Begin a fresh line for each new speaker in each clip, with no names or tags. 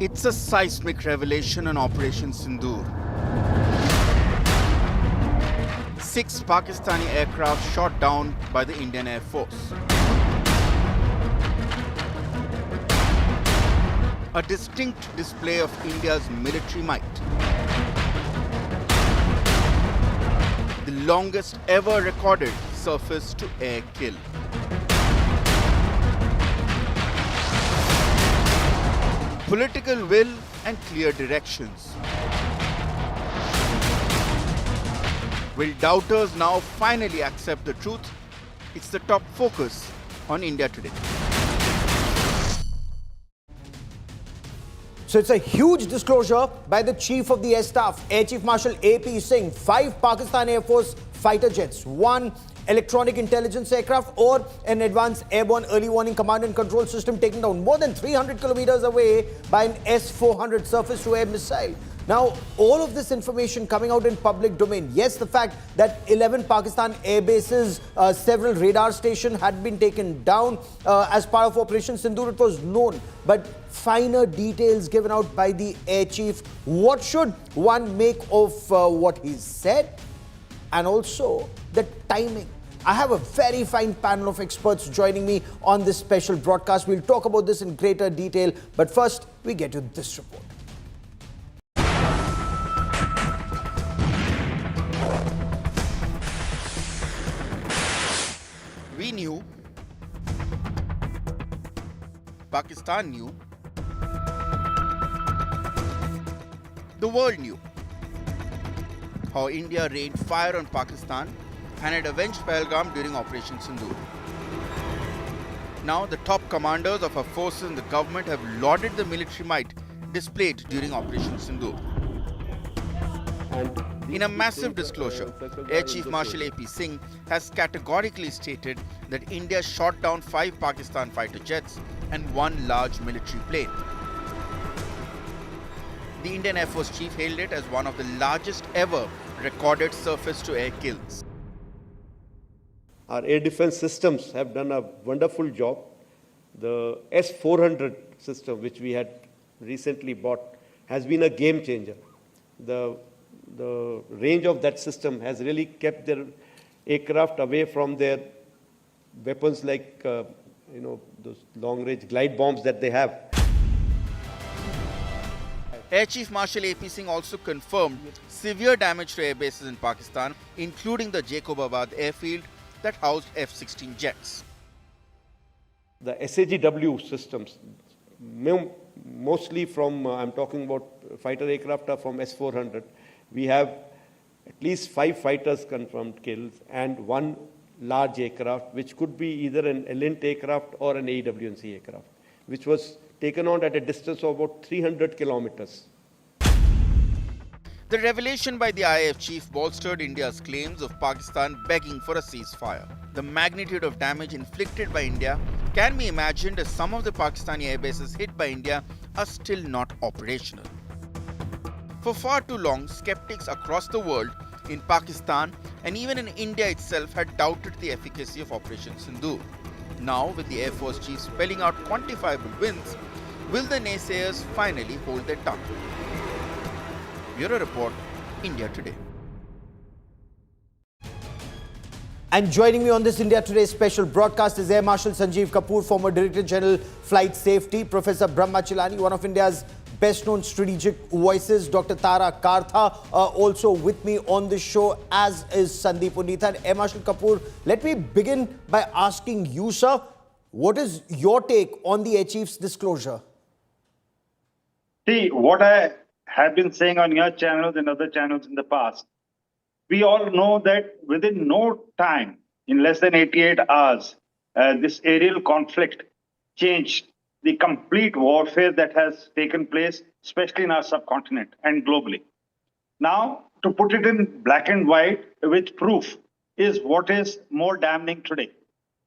It's a seismic revelation on Operation Sindoor. 6 Pakistani aircraft shot down by the Indian Air Force. A distinct display of India's military might. The longest ever recorded surface-to-air kill. Political will and clear directions. Will doubters now finally accept the truth? It's the top focus on India Today.
So it's a huge disclosure by the Chief of the Air Staff, Air Chief Marshal AP Singh. 5 Pakistan Air Force fighter jets, 1 electronic intelligence aircraft or an advanced airborne early warning command and control system taken down more than 300 kilometers away by an S-400 surface-to-air missile. Now, all of this information coming out in public domain. Yes, the fact that 11 Pakistan air bases, several radar stations had been taken down as part of Operation Sindoor, it was known. But finer details given out by the Air Chief. What should one make of what he said? And also the timing. I have a very fine panel of experts joining me on this special broadcast. We'll talk about this in greater detail. But first, we get to this report.
We knew, Pakistan knew, the world knew how India rained fire on Pakistan and had avenged Pahalgam during Operation Sindoor. Now the top commanders of our forces and the government have lauded the military might displayed during Operation Sindoor. In a massive disclosure, Air Chief Marshal AP Singh has categorically stated that India shot down 5 Pakistan fighter jets and 1 large military plane. The Indian Air Force Chief hailed it as one of the largest ever recorded surface-to-air kills.
Our air defense systems have done a wonderful job. The S-400 system, which we had recently bought, has been a game changer. The range of that system has really kept their aircraft away from their weapons like, those long-range glide bombs that they have.
Air Chief Marshal AP Singh also confirmed severe damage to air bases in Pakistan, including the Jacobabad airfield that housed F-16 jets.
The SAGW systems, mostly from, I'm talking about fighter aircraft are from S-400. We have at least 5 fighters confirmed kills and 1 large aircraft, which could be either an Elint aircraft or an AWNC aircraft, which was taken on at a distance of about 300 kilometers.
The revelation by the IAF chief bolstered India's claims of Pakistan begging for a ceasefire. The magnitude of damage inflicted by India can be imagined as some of the Pakistani air bases hit by India are still not operational. For far too long, skeptics across the world, in Pakistan and even in India itself, had doubted the efficacy of Operation Sindoor. Now, with the Air Force Chief spelling out quantifiable wins, will the naysayers finally hold their tongue? Bureau Report, India Today.
And joining me on this India Today special broadcast is Air Marshal Sanjeev Kapoor, former Director General Flight Safety, Professor Brahma Chilani, one of India's best-known strategic voices, Dr. Tara Kartha, also with me on the show, as is Sandeep Unitha. And Air Marshal Kapoor, let me begin by asking you, sir, what is your take on the Air Chief's disclosure?
See, what I have been saying on your channels and other channels in the past, we all know that within no time, in less than 88 hours, this aerial conflict changed the complete warfare that has taken place, especially in our subcontinent and globally. Now, to put it in black and white with proof is what is more damning today.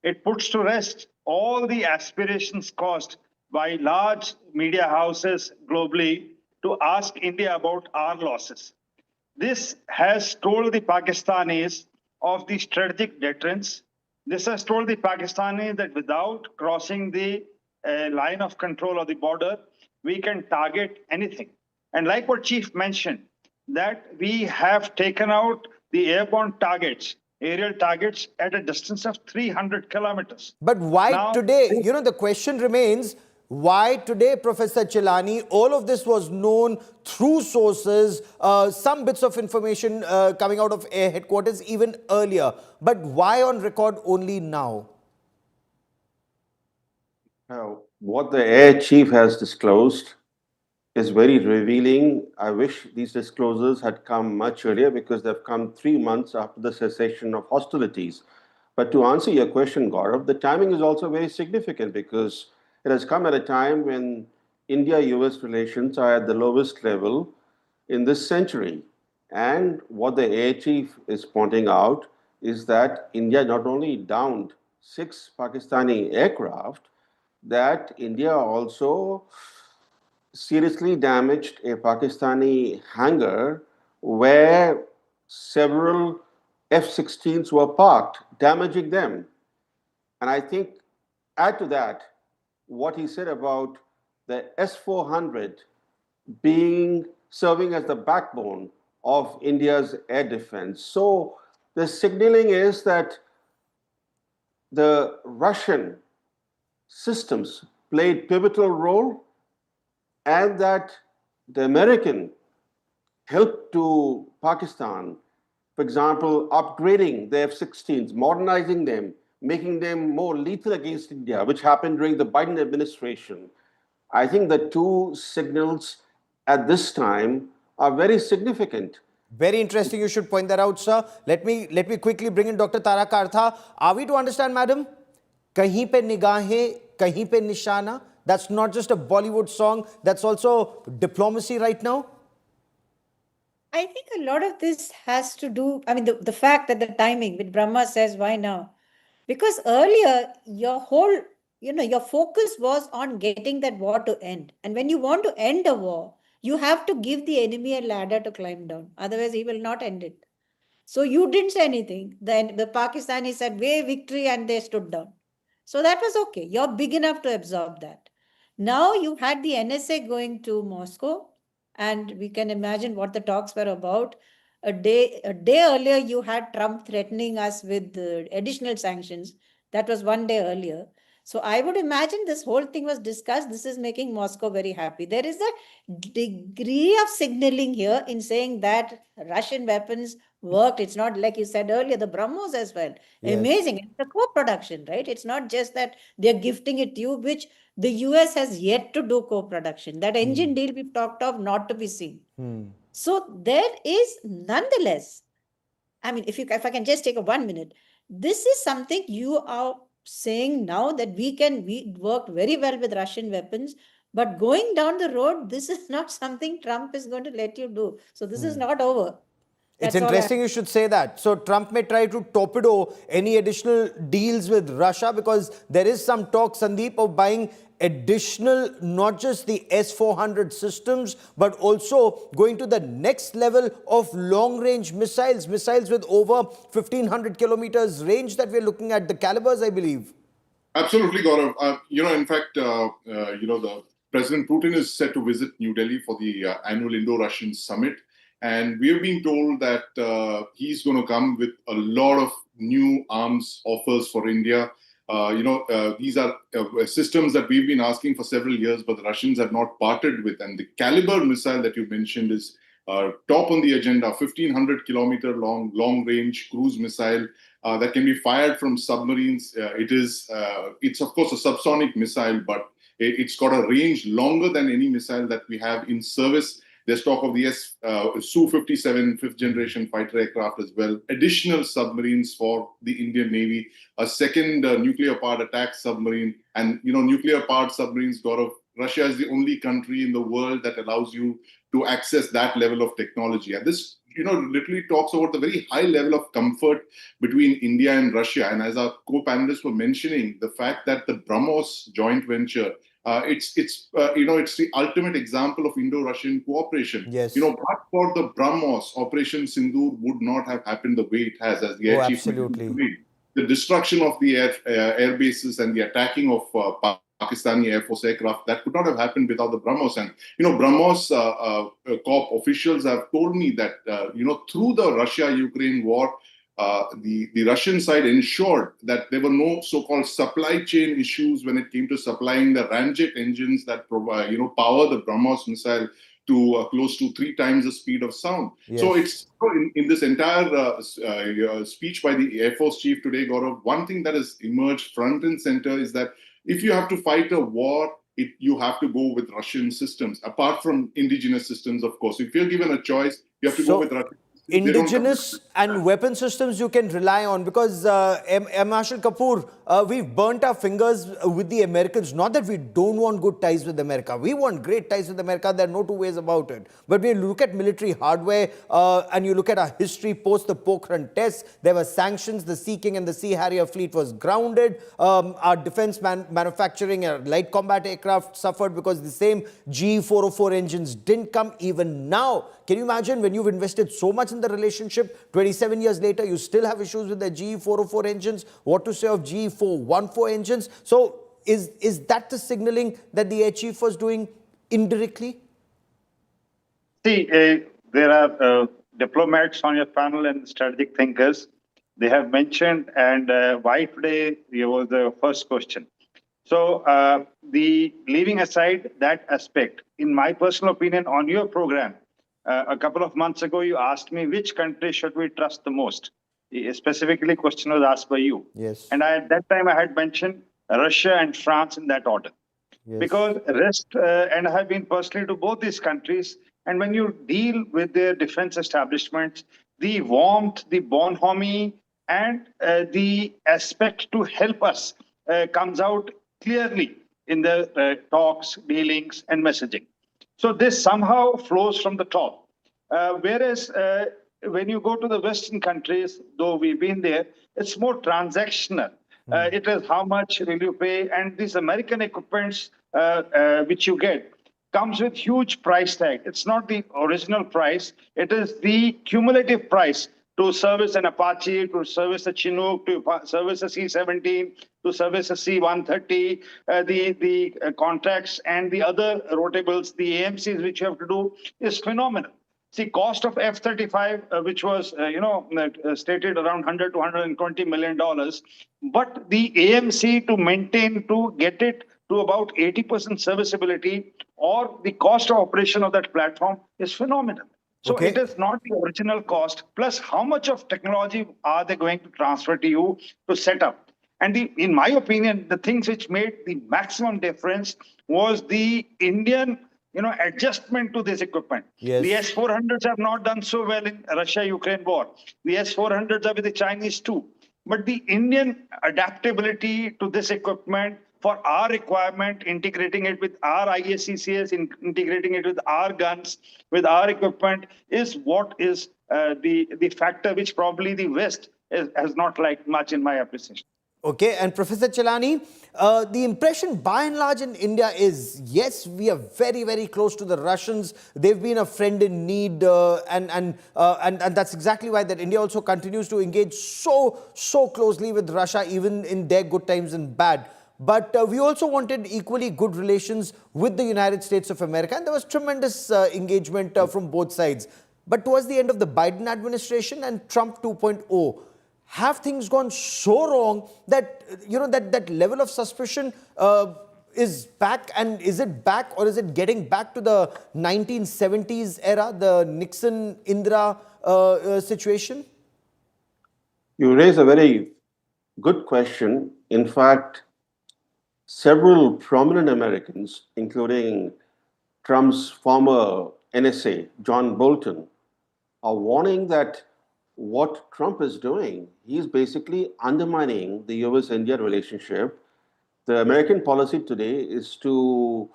It puts to rest all the aspirations caused by large media houses globally to ask India about our losses. This has told the Pakistanis of the strategic deterrence. This has told the Pakistanis that without crossing the line of control of the border, we can target anything. And like what Chief mentioned, that we have taken out the airborne targets, aerial targets at a distance of 300 kilometers.
But why
Now,
today? You know, the question remains, why today, Professor Chilani? All of this was known through sources, some bits of information coming out of Air Headquarters even earlier. But why on record only now?
What the Air Chief has disclosed is very revealing. I wish these disclosures had come much earlier because they've come 3 months after the cessation of hostilities. But to answer your question, Gaurav, the timing is also very significant because it has come at a time when India-US relations are at the lowest level in this century. And what the Air Chief is pointing out is that India not only downed 6 Pakistani aircraft, that India also seriously damaged a Pakistani hangar where several F-16s were parked, damaging them. And I think, add to that, what he said about the S-400 serving as the backbone of India's air defense. So the signaling is that the Russian systems played pivotal role and that the American help to Pakistan, for example, upgrading the F-16s, modernizing them, making them more lethal against India, which happened during the Biden administration. I think the two signals at this time are very significant.
Very interesting. You should point that out, sir. Let me quickly bring in Dr. Tara Kartha. Are we to understand, madam? Kahin pe nigahein, kahin pe nishana. That's not just a Bollywood song. That's also diplomacy right now.
I think a lot of this has to do, I mean, the fact that the timing, with Brahma says, why now? Because earlier, your whole, your focus was on getting that war to end. And when you want to end a war, you have to give the enemy a ladder to climb down. Otherwise, he will not end it. So you didn't say anything. Then the Pakistanis said, way victory, and they stood down. So that was okay. You're big enough to absorb that. Now you had the NSA going to Moscow, and we can imagine what the talks were about. A day earlier, you had Trump threatening us with additional sanctions. That was one day earlier. So I would imagine this whole thing was discussed. This is making Moscow very happy. There is a degree of signaling here in saying that Russian weapons worked. It's not like you said earlier, the BrahMos as well.
Yes.
Amazing. It's a co-production, right? It's not just that they're gifting it to you, which the US has yet to do co-production. That engine deal we've talked of, not to be seen. So there is nonetheless, I mean, if I can just take 1 minute, this is something you are saying now that we worked very well with Russian weapons, but going down the road, this is not something Trump is going to let you do. So this is not over.
It's interesting you should say that. So Trump may try to torpedo any additional deals with Russia because there is some talk, Sandeep, of buying additional, not just the S-400 systems, but also going to the next level of long-range missiles with over 1,500 kilometers range that we're looking at, the calibers, I believe.
Absolutely, Gaurav. In fact, the President Putin is set to visit New Delhi for the annual Indo-Russian summit. And we have been told that he's going to come with a lot of new arms offers for India. These are systems that we've been asking for several years, but the Russians have not parted with. And the caliber missile that you mentioned is top on the agenda, 1,500 kilometer long range cruise missile that can be fired from submarines. It's of course a subsonic missile, but it's got a range longer than any missile that we have in service. There's talk of the Su-57 fifth generation fighter aircraft as well. Additional submarines for the Indian Navy, a second nuclear powered attack submarine, and nuclear powered submarines. Gaurav, Russia is the only country in the world that allows you to access that level of technology. And this, literally talks about the very high level of comfort between India and Russia. And as our co-panelists were mentioning, the fact that the BrahMos joint venture, it's the ultimate example of Indo-Russian cooperation.
Yes.
But for the BrahMos, Operation Sindoor would not have happened the way it has, as the air chief
absolutely.
mentioned. The destruction of the air bases and the attacking of Pakistani Air Force aircraft. That could not have happened without the BrahMos. And, BrahMos Corp officials have told me that, through the Russia-Ukraine war, the Russian side ensured that there were no so-called supply chain issues when it came to supplying the Ramjet engines that power the BrahMos missile to close to 3 times the speed of sound.
Yes.
So it's in this entire speech by the Air Force Chief today, Gaurav, one thing that has emerged front and center is that if you have to fight a war, you have to go with Russian systems, apart from indigenous systems, of course. If you're given a choice, you have to go with Russian.
Indigenous and weapon systems you can rely on, because Marshal Kapoor, we've burnt our fingers with the Americans. Not that we don't want good ties with America. We want great ties with America. There are no two ways about it. But when you look at military hardware and you look at our history post the Pokhran tests, there were sanctions. The Sea King and the Sea Harrier fleet was grounded. Our defense manufacturing, light combat aircraft suffered because the same GE-404 engines didn't come. Even now, can you imagine when you've invested so much in the relationship, 27 years later, you still have issues with the GE-404 engines? What to say of GE-414 engines? So is that the signaling that the Air Chief was doing indirectly?
See, there are diplomats on your panel and strategic thinkers. They have mentioned, and why today was the first question. So leaving aside that aspect, in my personal opinion, on your program, a couple of months ago, you asked me which country should we trust the most. Specifically, question was asked by you.
Yes.
And at that time, I had mentioned Russia and France in that order.
Yes.
Because and I have been personally to both these countries. And when you deal with their defense establishments, the warmth, the bonhomie, and the aspect to help us comes out clearly in the talks, dealings, and messaging. So this somehow flows from the top. Whereas when you go to the Western countries, though we've been there, it's more transactional. It is how much will you pay, and these American equipments which you get comes with huge price tag. It's not the original price. It is the cumulative price to service an Apache, to service a Chinook, to service a C-17, to service a C-130, the contracts and the other rotables, the AMCs which you have to do is phenomenal. See, cost of F-35, which was, stated around $100 to $120 million, but the AMC to maintain, to get it to about 80% serviceability, or the cost of operation of that platform is phenomenal. So It is not the original cost, plus how much of technology are they going to transfer to you to set up? And in my opinion, the things which made the maximum difference was the Indian adjustment to this equipment.
Yes.
The S-400s have not done so well in Russia-Ukraine war. The S-400s are with the Chinese too. But the Indian adaptability to this equipment for our requirement, integrating it with our IACCS, integrating it with our guns, with our equipment, is what is the factor which probably the West has not liked much in my appreciation.
Okay, and Professor Chelani, the impression by and large in India is, yes, we are very, very close to the Russians. They've been a friend in need, and that's exactly why that India also continues to engage so closely with Russia, even in their good times and bad. But we also wanted equally good relations with the United States of America, and there was tremendous engagement from both sides. But towards the end of the Biden administration and Trump 2.0, have things gone so wrong that, that level of suspicion is back? And is it back, or is it getting back to the 1970s era, the Nixon-Indira situation?
You raise a very good question. In fact, several prominent Americans, including Trump's former NSA, John Bolton, are warning that what Trump is doing, he's basically undermining the US-India relationship. The American policy today is to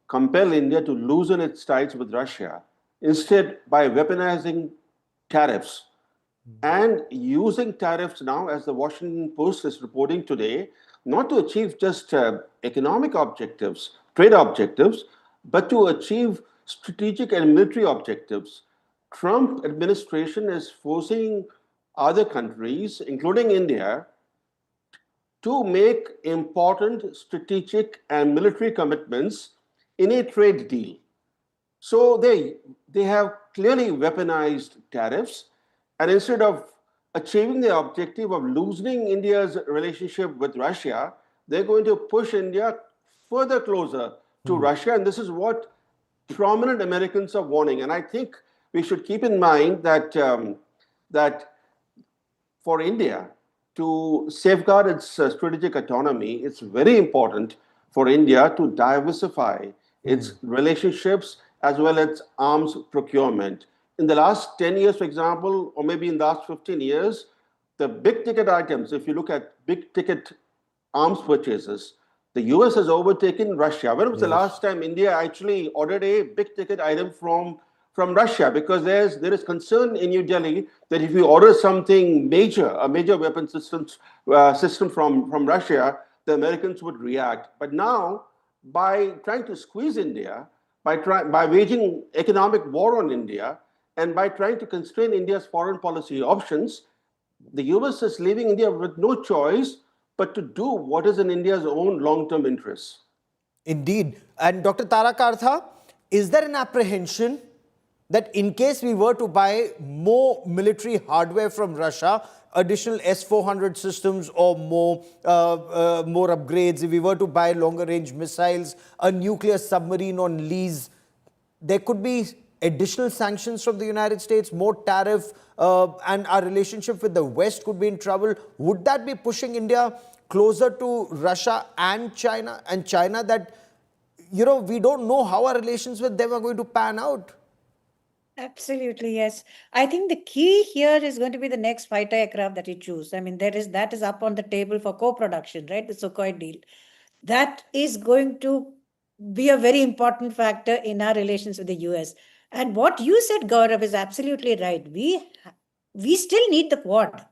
compel India to loosen its ties with Russia, instead by weaponizing tariffs and using tariffs now, as the Washington Post is reporting today, not to achieve just economic objectives, trade objectives, but to achieve strategic and military objectives. Trump administration is forcing other countries, including India, to make important strategic and military commitments in a trade deal. So they have clearly weaponized tariffs, and instead of achieving the objective of loosening India's relationship with Russia, they're going to push India further closer to Russia, and this is what prominent Americans are warning. And I think we should keep in mind that that for India to safeguard its strategic autonomy, it's very important for India to diversify its relationships as well as arms procurement. In the last 10 years, for example, or maybe in the last 15 years, the big ticket items, if you look at big ticket arms purchases, the US has overtaken Russia. When was the last time India actually ordered a big ticket item from Russia? Because there is concern in New Delhi that if you order something major, a major weapon system from Russia, the Americans would react. But now, by trying to squeeze India, by waging economic war on India, and by trying to constrain India's foreign policy options, the US is leaving India with no choice but to do what is in India's own long-term interests.
Indeed. And Dr. Tarakartha, is there an apprehension that in case we were to buy more military hardware from Russia, additional S-400 systems or more upgrades, if we were to buy longer range missiles, a nuclear submarine on lease, there could be additional sanctions from the United States, more tariff, and our relationship with the West could be in trouble? Would that be pushing India closer to Russia and China? And China that, we don't know how our relations with them are going to pan out.
Absolutely, yes. I think the key here is going to be the next fighter aircraft that you choose. I mean, that is up on the table for co-production, right? The Sukhoi deal. That is going to be a very important factor in our relations with the US. And what you said, Gaurav, is absolutely right. We still need the Quad,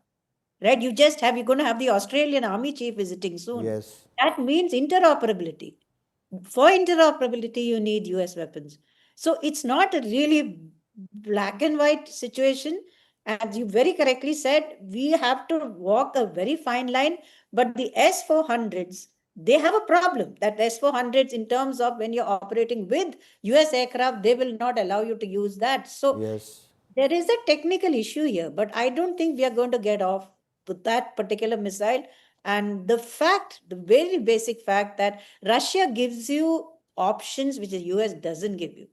right? You're going to have the Australian Army Chief visiting soon.
Yes.
That means interoperability. For interoperability, you need US weapons. So it's not a really black and white situation. As you very correctly said, we have to walk a very fine line. But the S-400s, they have a problem. That S-400s, in terms of when you're operating with US aircraft, they will not allow you to use that. So there is a technical issue here, but I don't think we are going to get off with that particular missile. And the very basic fact that Russia gives you options which the US doesn't give you.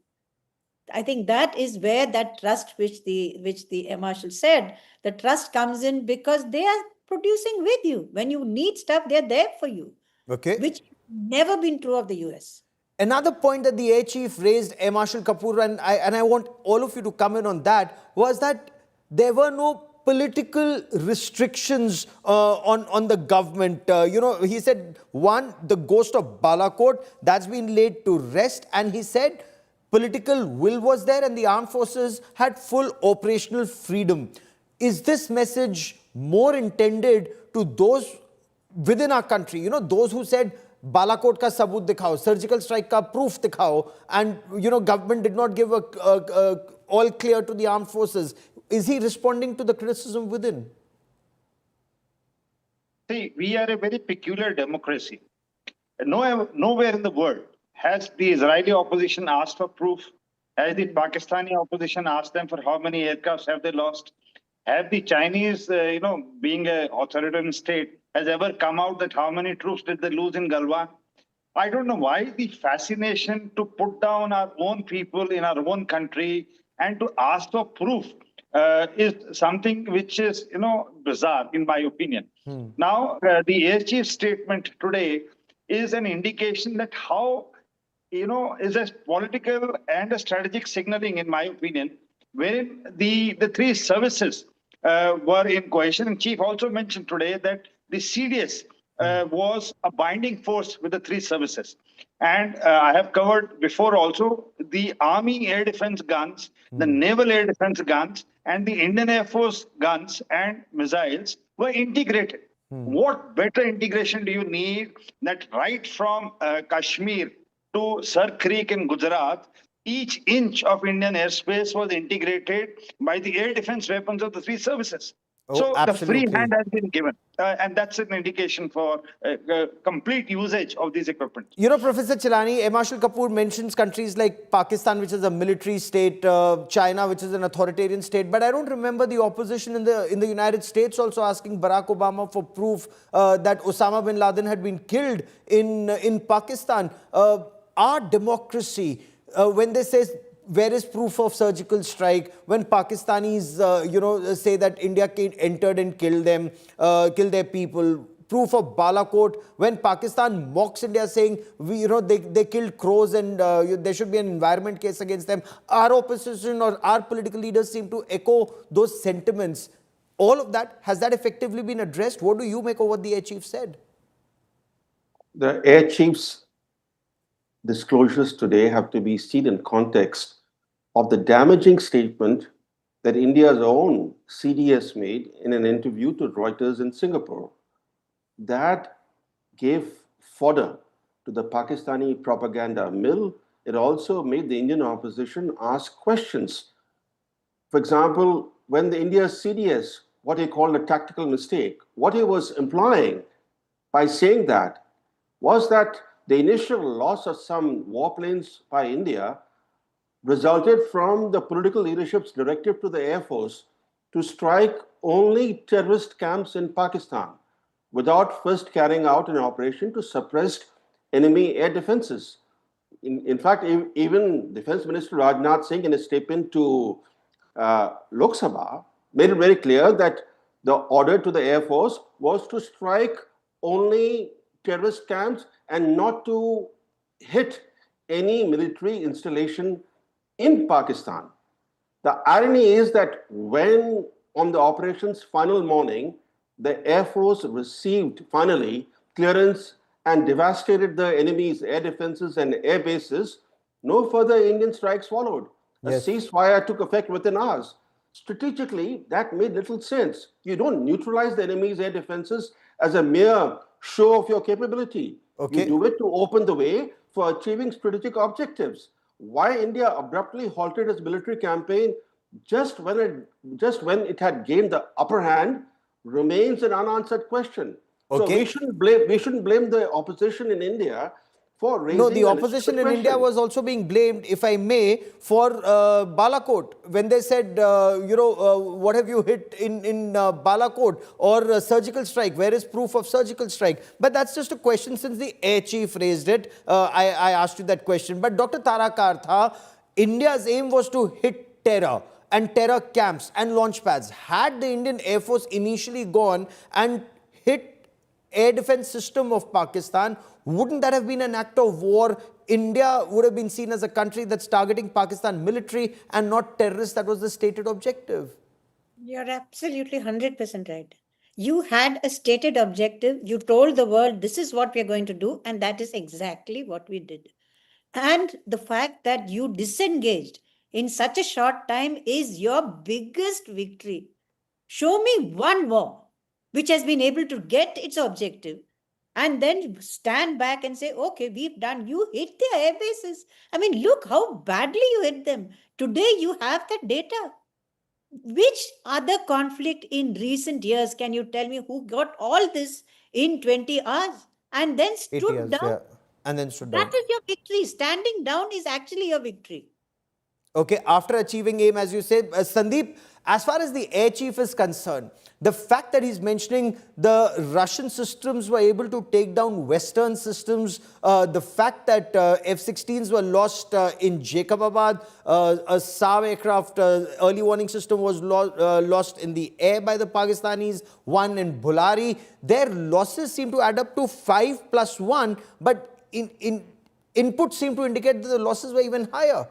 I think that is where that trust, which the Air Marshal said, the trust comes in, because they are producing with you. When you need stuff, they're there for you.
Okay.
Which never been true of the US.
Another point that the Air Chief raised, Air Marshal Kapoor, and I want all of you to come in on that, was that there were no political restrictions on the government. He said, one, the ghost of Balakot, that's been laid to rest. And he said political will was there and the armed forces had full operational freedom. Is this message more intended to those within our country, those who said Balakot ka sabut dikhao, surgical strike ka proof dikhao, and government did not give a all clear to the armed forces? Is he responding to the criticism within?
See, we are a very peculiar democracy. Nowhere in the world has the Israeli opposition asked for proof. Has the Pakistani opposition asked them for how many aircrafts have they lost? Have the Chinese, being an authoritarian state, has ever come out that how many troops did they lose in Galwan? I don't know why the fascination to put down our own people in our own country and to ask for proof is something which is, bizarre, in my opinion. Now, the Air Chief's statement today is an indication that how, is a political and a strategic signaling, in my opinion, wherein the three services were in cohesion. And Chief also mentioned today that the CDS was a binding force with the three services. And I have covered before also the Army air defense guns, the Naval air defense guns, and the Indian Air Force guns and missiles were integrated. What better integration do you need that right from Kashmir to Sar Creek in Gujarat, each inch of Indian airspace was integrated by the air defense weapons of the three services.
Oh,
So the free
absolutely.
hand has been given, and that's an indication for complete usage of these equipment.
You know, Professor Chilani, Air Marshal Kapoor mentions countries like Pakistan, which is a military state, China, which is an authoritarian state. But I don't remember the opposition in the United States also asking Barack Obama for proof that Osama bin Laden had been killed in Pakistan. Our democracy, when they say where is proof of surgical strike, when Pakistanis, say that India entered and killed them, killed their people. Proof of Balakot, when Pakistan mocks India saying, they killed crows and there should be an environment case against them. Our opposition or our political leaders seem to echo those sentiments. All of that, has that effectively been addressed? What do you make of what the Air Chief said?
The Air Chief's disclosures today have to be seen in context of the damaging statement that India's own CDS made in an interview to Reuters in Singapore. That gave fodder to the Pakistani propaganda mill. It also made the Indian opposition ask questions. For example, when the India's CDS, what he called a tactical mistake, what he was implying by saying that was that the initial loss of some warplanes by India resulted from the political leadership's directive to the Air Force to strike only terrorist camps in Pakistan, without first carrying out an operation to suppress enemy air defenses. In fact, even Defense Minister Rajnath Singh, in a statement to Lok Sabha, made it very clear that the order to the Air Force was to strike only terrorist camps and not to hit any military installation in Pakistan. The irony is that when, on the operation's final morning, the Air Force received finally clearance and devastated the enemy's air defenses and air bases, no further Indian strikes followed.
Yes.
A ceasefire took effect within hours. Strategically, that made little sense. You don't neutralize the enemy's air defenses as a mere show of your capability.
Okay.
You do it to open the way for achieving strategic objectives. Why India abruptly halted its military campaign just when it had gained the upper hand remains an unanswered question.
Okay.
So we shouldn't blame the opposition in India for raising.
No, the opposition in India was also being blamed, if I may, for Balakot. When they said, what have you hit in Balakot, or surgical strike? Where is proof of surgical strike? But that's just a question since the Air Chief raised it. I asked you that question. But Dr. Tarakartha, India's aim was to hit terror and terror camps and launch pads. Had the Indian Air Force initially gone and hit air defense system of Pakistan, wouldn't that have been an act of war? India would have been seen as a country that's targeting Pakistan military and not terrorists. That was the stated objective.
You're absolutely 100% right. You had a stated objective. You told the world, this is what we're going to do. And that is exactly what we did. And the fact that you disengaged in such a short time is your biggest victory. Show me one war which has been able to get its objective and then stand back and say, okay, we've done, you hit their air bases. I mean, look how badly you hit them. Today you have that data. Which other conflict in recent years can you tell me who got all this in 20 hours and then stood down?
Yeah. And then stood down.
That is your victory. Standing down is actually your victory.
Okay, after achieving aim, as you said, Sandeep, as far as the Air Chief is concerned, the fact that he's mentioning the Russian systems were able to take down Western systems, the fact that F-16s were lost in Jacobabad, a SAR aircraft early warning system was lost in the air by the Pakistanis, one in Bulari, their losses seem to add up to 5 plus 1, but inputs seem to indicate that the losses were even higher.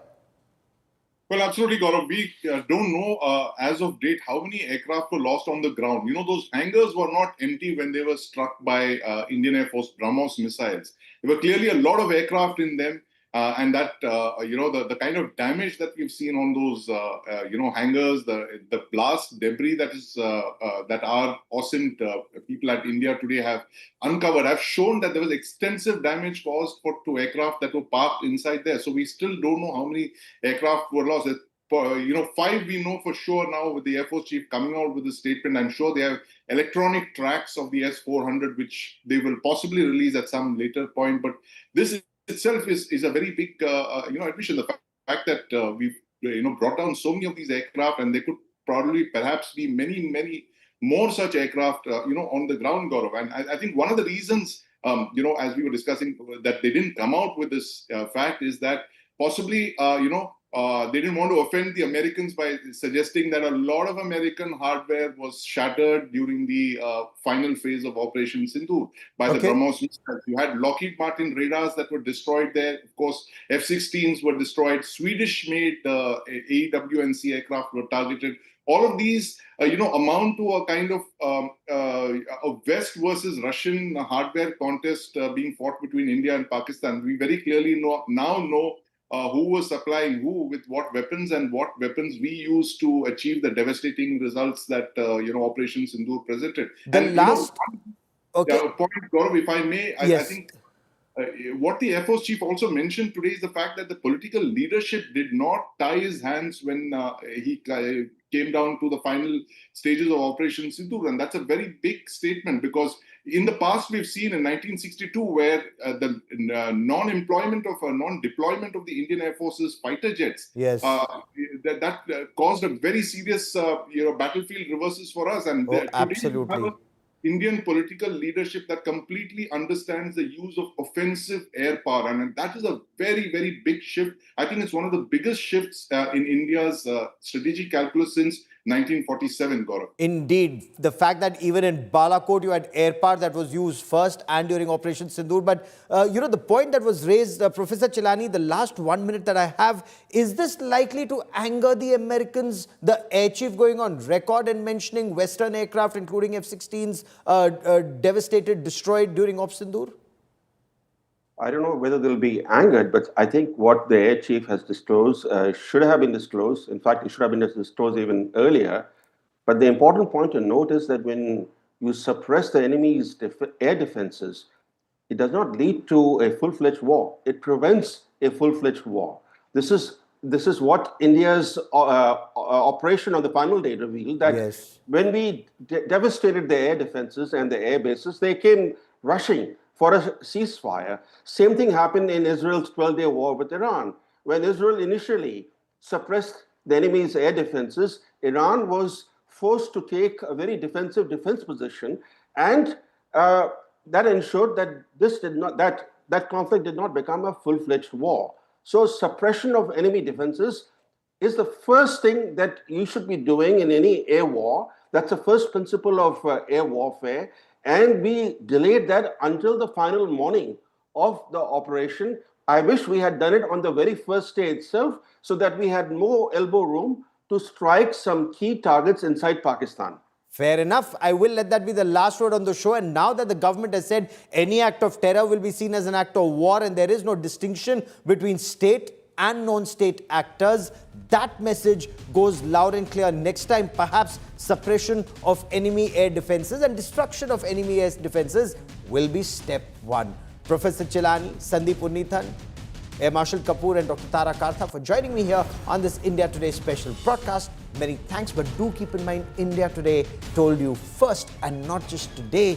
Well, absolutely, Gaurav. We don't know as of date how many aircraft were lost on the ground. You know, those hangars were not empty when they were struck by Indian Air Force BrahMos missiles. There were clearly a lot of aircraft in them. And that, the kind of damage that we've seen on those, hangars, the blast debris that our awesome people at India today have uncovered have shown that there was extensive damage caused to aircraft that were parked inside there. So we still don't know how many aircraft were lost. There's 5 we know for sure now, with the Air Force Chief coming out with a statement. I'm sure they have electronic tracks of the S-400, which they will possibly release at some later point. But this itself is a very big, admission. The fact that we've brought down so many of these aircraft, and there could probably perhaps be many more such aircraft, on the ground, Gaurav. And I think one of the reasons, as we were discussing, that they didn't come out with this fact is that possibly, they didn't want to offend the Americans by suggesting that a lot of American hardware was shattered during the final phase of Operation Sindoor by the BrahMos missiles. You had Lockheed Martin radars that were destroyed there. Of course, F-16s were destroyed. Swedish-made AWNC aircraft were targeted. All of these, amount to a kind of a West versus Russian hardware contest being fought between India and Pakistan. We very clearly now know who was supplying who with what weapons, and what weapons we used to achieve the devastating results that Operation Sindoor presented.
Point,
Gaurav, if I may,
yes.
I think what the Air Force Chief also mentioned today is the fact that the political leadership did not tie his hands when he came down to the final stages of Operation Sindoor. And that's a very big statement, because in the past we've seen in 1962 where the non-deployment of the Indian Air Force's fighter jets, that caused a very serious battlefield reverses for us. And
absolutely.
Indian political leadership that completely understands the use of offensive air power. And that is a very, very big shift. I think it's one of the biggest shifts in India's strategic calculus since 1947, Gaurav.
Indeed. The fact that even in Balakot, you had air power that was used first and during Operation Sindoor. But, the point that was raised, Professor Chilani, the last 1 minute that I have, is this likely to anger the Americans? The air chief going on record and mentioning Western aircraft, including F-16s, devastated, destroyed during Operation Sindoor?
I don't know whether they'll be angered, but I think what the air chief has disclosed should have been disclosed. In fact, it should have been disclosed even earlier. But the important point to note is that when you suppress the enemy's air defenses, it does not lead to a full-fledged war. It prevents a full-fledged war. This is what India's operation on the final day revealed, that when we devastated the air defenses and the air bases, they came rushing for a ceasefire. Same thing happened in Israel's 12-day war with Iran. When Israel initially suppressed the enemy's air defenses, Iran was forced to take a very defensive defense position, and that ensured that that conflict did not become a full-fledged war. So suppression of enemy defenses is the first thing that you should be doing in any air war. That's the first principle of air warfare. And we delayed that until the final morning of the operation. I wish we had done it on the very first day itself, so that we had more elbow room to strike some key targets inside Pakistan.
Fair enough. I will let that be the last word on the show. And now that the government has said any act of terror will be seen as an act of war, and there is no distinction between state and non-state actors, that message goes loud and clear. Next time, perhaps suppression of enemy air defenses and destruction of enemy air defenses will be step one. Professor Chilani, Sandeep Unnithan, Air Marshal Kapoor and Dr. Tara Kartha for joining me here on this India Today special broadcast. Many thanks, but do keep in mind, India Today told you first, and not just today,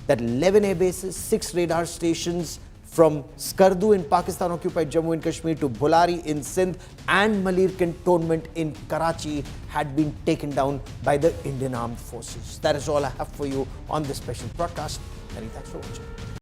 that 11 air bases, 6 radar stations, from Skardu in Pakistan-occupied Jammu and Kashmir to Bulari in Sindh and Malir Cantonment in Karachi had been taken down by the Indian Armed Forces. That is all I have for you on this special broadcast. Many thanks for watching.